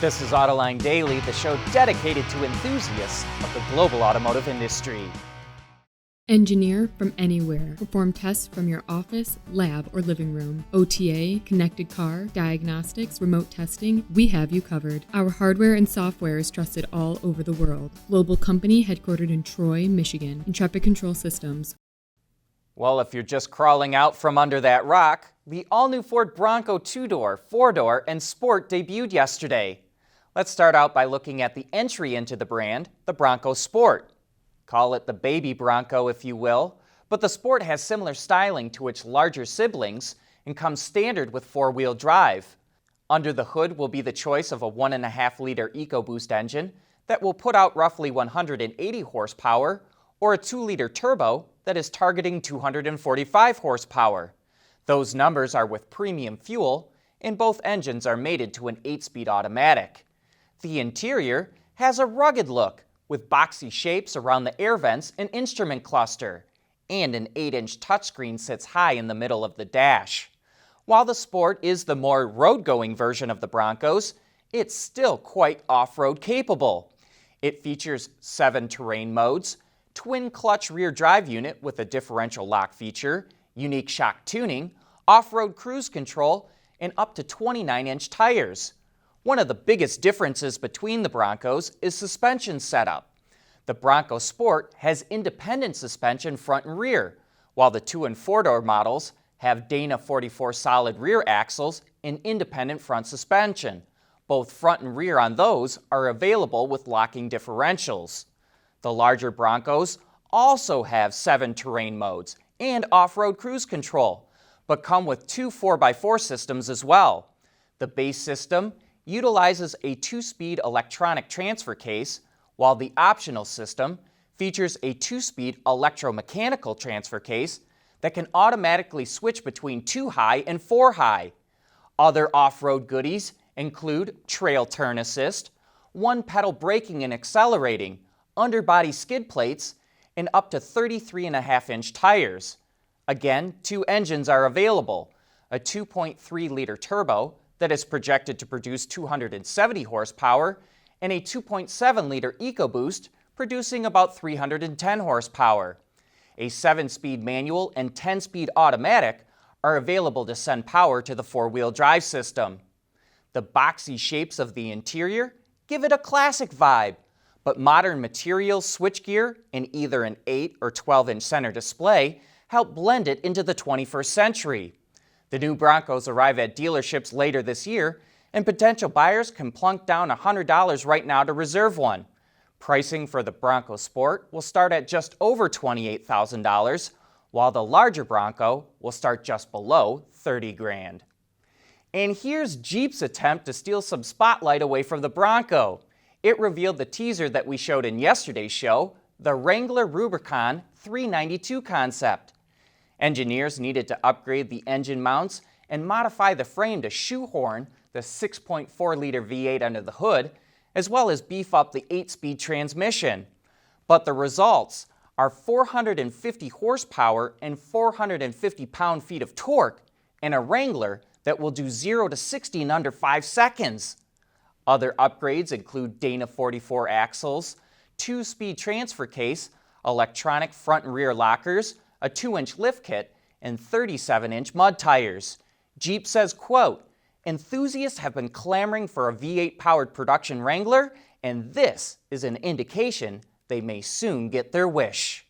This is Autoline Daily, the show dedicated to enthusiasts of the global automotive industry. Engineer from anywhere. Perform tests from your office, lab, or living room. OTA, connected car, diagnostics, remote testing, we have you covered. Our hardware and software is trusted all over the world. Global company headquartered in Troy, Michigan. Intrepid Control Systems. Well, if you're just crawling out from under that rock, the all-new Ford Bronco 2-door, 4-door, and Sport debuted yesterday. Let's start out by looking at the entry into the brand, the Bronco Sport. Call it the baby Bronco if you will, but the Sport has similar styling to its larger siblings and comes standard with 4-wheel drive. Under the hood will be the choice of a 1.5-liter EcoBoost engine that will put out roughly 180 horsepower or a 2-liter turbo that is targeting 245 horsepower. Those numbers are with premium fuel, and both engines are mated to an 8-speed automatic. The interior has a rugged look, with boxy shapes around the air vents and instrument cluster, and an 8-inch touchscreen sits high in the middle of the dash. While the Sport is the more road-going version of the Broncos, it's still quite off-road capable. It features 7 terrain modes, twin-clutch rear drive unit with a differential lock feature, unique shock tuning, off-road cruise control, and up to 29-inch tires. One of the biggest differences between the Broncos is suspension setup. The Bronco Sport has independent suspension front and rear, while the 2- and 4-door models have Dana 44 solid rear axles and independent front suspension. Both front and rear on those are available with locking differentials. The larger Broncos also have 7 terrain modes and off-road cruise control, but come with 2 4x4 systems as well. The base system utilizes a 2-speed electronic transfer case, while the optional system features a 2-speed electromechanical transfer case that can automatically switch between 2-high and 4-high. Other off-road goodies include trail turn assist, 1-pedal braking and accelerating, underbody skid plates, and up to 33.5-inch tires. Again, 2 engines are available, a 2.3-liter turbo that is projected to produce 270 horsepower, and a 2.7-liter EcoBoost producing about 310 horsepower. A 7-speed manual and 10-speed automatic are available to send power to the 4-wheel drive system. The boxy shapes of the interior give it a classic vibe, but modern materials, switchgear, and either an 8 or 12-inch center display help blend it into the 21st century. The new Broncos arrive at dealerships later this year, and potential buyers can plunk down $100 right now to reserve one. Pricing for the Bronco Sport will start at just over $28,000, while the larger Bronco will start just below $30,000. And here's Jeep's attempt to steal some spotlight away from the Bronco. It revealed the teaser that we showed in yesterday's show, the Wrangler Rubicon 392 concept. Engineers needed to upgrade the engine mounts and modify the frame to shoehorn the 6.4-liter V8 under the hood, as well as beef up the 8-speed transmission. But the results are 450 horsepower and 450 pound-feet of torque, and a Wrangler that will do 0 to 60 in under 5 seconds. Other upgrades include Dana 44 axles, 2-speed transfer case, electronic front and rear lockers, a 2-inch lift kit, and 37-inch mud tires. Jeep says, quote, "Enthusiasts have been clamoring for a V8-powered production Wrangler, and this is an indication they may soon get their wish."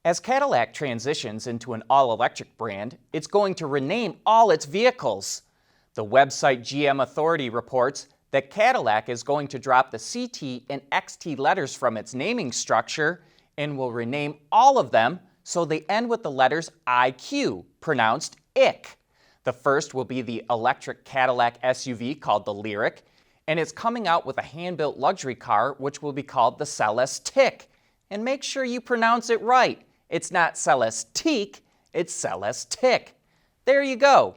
As Cadillac transitions into an all-electric brand, it's going to rename all its vehicles. The website GM Authority reports that Cadillac is going to drop the CT and XT letters from its naming structure and will rename all of them so they end with the letters IQ, pronounced IC. The first will be the electric Cadillac SUV called the Lyriq, and it's coming out with a hand-built luxury car which will be called the Celestiq. And make sure you pronounce it right. It's not Celestique, it's Celestiq. There you go.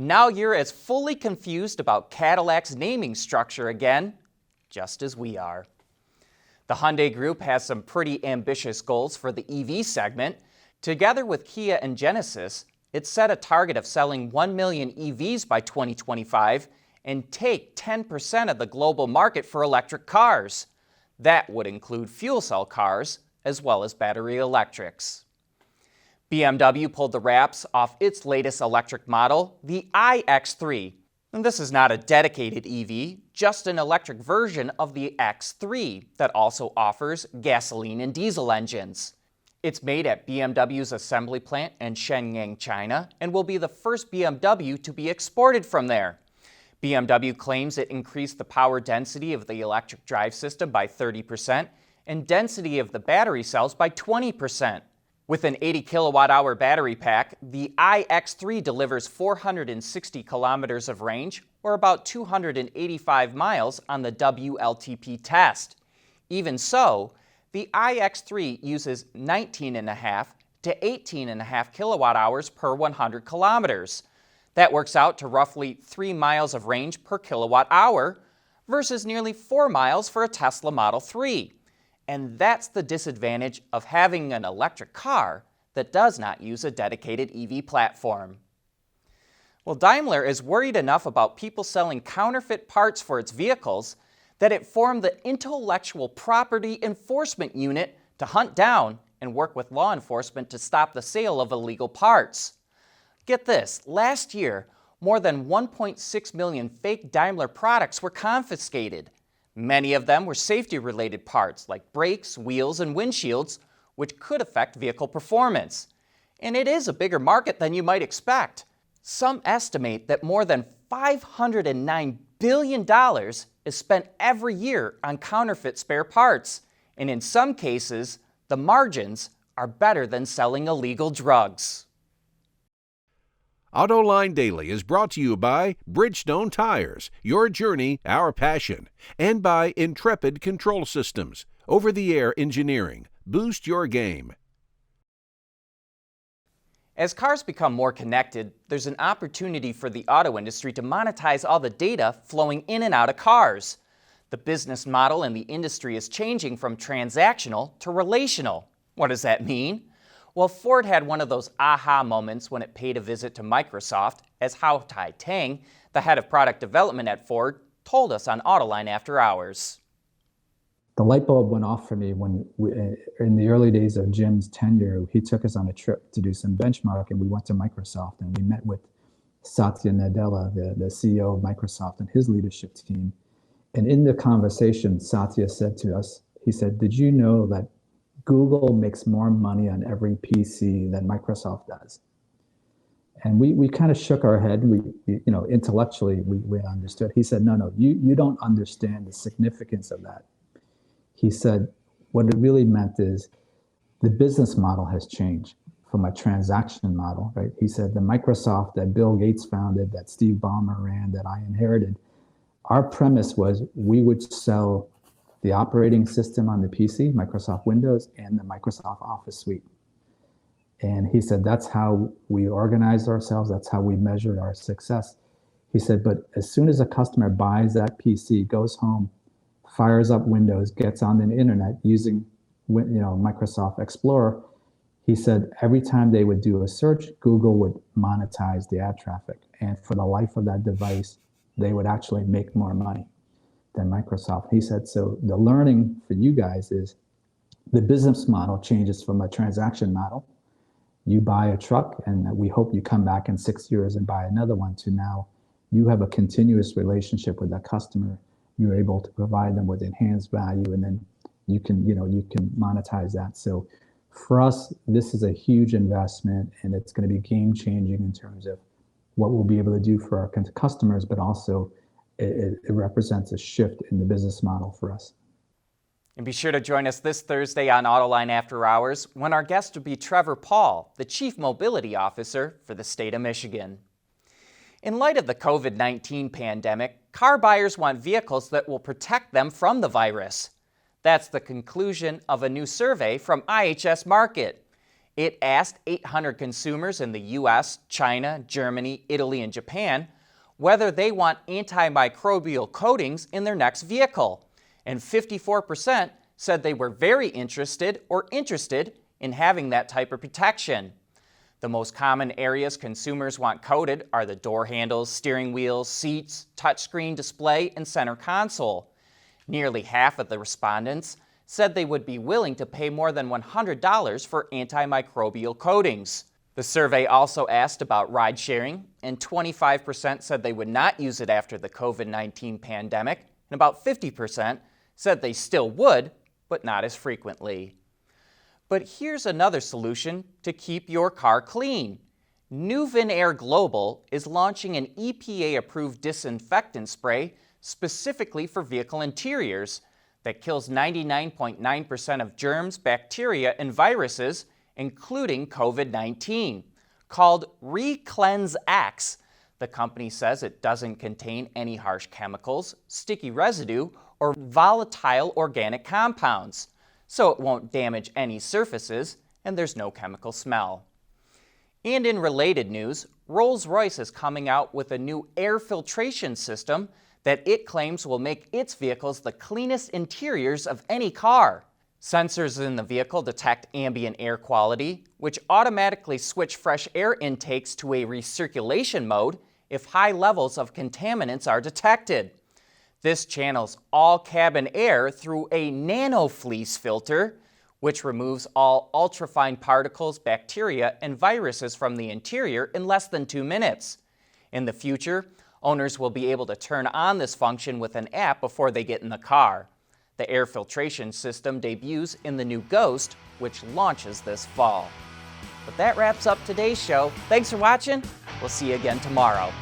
Now you're as fully confused about Cadillac's naming structure again, just as we are. The Hyundai Group has some pretty ambitious goals for the EV segment. Together with Kia and Genesis, it set a target of selling 1 million EVs by 2025 and take 10% of the global market for electric cars. That would include fuel cell cars as well as battery electrics. BMW pulled the wraps off its latest electric model, the iX3. And this is not a dedicated EV, just an electric version of the X3 that also offers gasoline and diesel engines. It's made at BMW's assembly plant in Shenyang, China, and will be the first BMW to be exported from there. BMW claims it increased the power density of the electric drive system by 30% and density of the battery cells by 20%. With an 80 kilowatt-hour battery pack, the iX3 delivers 460 kilometers of range, or about 285 miles on the WLTP test. Even so, the iX3 uses 19.5 to 18.5 kilowatt-hours per 100 kilometers. That works out to roughly 3 miles of range per kilowatt-hour versus nearly 4 miles for a Tesla Model 3. And that's the disadvantage of having an electric car that does not use a dedicated EV platform. Well, Daimler is worried enough about people selling counterfeit parts for its vehicles that it formed the Intellectual Property Enforcement Unit to hunt down and work with law enforcement to stop the sale of illegal parts. Get this, last year, more than 1.6 million fake Daimler products were confiscated. Many of them were safety-related parts like brakes, wheels, and windshields, which could affect vehicle performance. And it is a bigger market than you might expect. Some estimate that more than $509 billion is spent every year on counterfeit spare parts. And in some cases, the margins are better than selling illegal drugs. Autoline Daily is brought to you by Bridgestone Tires, your journey, our passion, and by Intrepid Control Systems, over-the-air engineering. Boost your game. As cars become more connected, there's an opportunity for the auto industry to monetize all the data flowing in and out of cars. The business model in the industry is changing from transactional to relational. What does that mean? Well, Ford had one of those aha moments when it paid a visit to Microsoft, as Hao Tai Tang, the head of product development at Ford, told us on Autoline After Hours. The light bulb went off for me when, in the early days of Jim's tenure, he took us on a trip to do some benchmarking. We went to Microsoft and we met with Satya Nadella, the CEO of Microsoft, and his leadership team. And in the conversation, Satya said to us, he said, "Did you know that Google makes more money on every PC than Microsoft does?" And we kind of shook our head. Intellectually, we understood. He said, no, you don't understand the significance of that. He said, what it really meant is the business model has changed from a transaction model, right? He said the Microsoft that Bill Gates founded, that Steve Ballmer ran, that I inherited, our premise was we would sell the operating system on the PC, Microsoft Windows, and the Microsoft Office suite. And he said, that's how we organized ourselves. That's how we measured our success. He said, but as soon as a customer buys that PC, goes home, fires up Windows, gets on the internet using Microsoft Explorer, he said every time they would do a search, Google would monetize the ad traffic. And for the life of that device, they would actually make more money than Microsoft. He said, so the learning for you guys is the business model changes from a transaction model. You buy a truck and we hope you come back in 6 years and buy another one, to now you have a continuous relationship with that customer. You're able to provide them with enhanced value, and then you can monetize that. So for us, this is a huge investment, and it's going to be game changing in terms of what we'll be able to do for our customers, but also it represents a shift in the business model for us. And be sure to join us this Thursday on Autoline After Hours, when our guest will be Trevor Paul, the Chief Mobility Officer for the state of Michigan. In light of the COVID-19 pandemic, car buyers want vehicles that will protect them from the virus. That's the conclusion of a new survey from IHS Markit. It asked 800 consumers in the US, China, Germany, Italy, and Japan whether they want antimicrobial coatings in their next vehicle, and 54% said they were very interested in having that type of protection. The most common areas consumers want coated are the door handles, steering wheels, seats, touchscreen display, and center console. Nearly half of the respondents said they would be willing to pay more than $100 for antimicrobial coatings. The survey also asked about ride sharing, and 25% said they would not use it after the COVID-19 pandemic, and about 50% said they still would, but not as frequently. But here's another solution to keep your car clean. Nuvin Air Global is launching an EPA-approved disinfectant spray specifically for vehicle interiors that kills 99.9% of germs, bacteria, and viruses, including COVID-19. Called ReKlenz-X, the company says it doesn't contain any harsh chemicals, sticky residue, or volatile organic compounds, so it won't damage any surfaces, and there's no chemical smell. And in related news, Rolls-Royce is coming out with a new air filtration system that it claims will make its vehicles the cleanest interiors of any car. Sensors in the vehicle detect ambient air quality, which automatically switch fresh air intakes to a recirculation mode if high levels of contaminants are detected. This channels all cabin air through a nanofleece filter, which removes all ultrafine particles, bacteria, and viruses from the interior in less than 2 minutes. In the future, owners will be able to turn on this function with an app before they get in the car. The air filtration system debuts in the new Ghost, which launches this fall. But that wraps up today's show. Thanks for watching. We'll see you again tomorrow.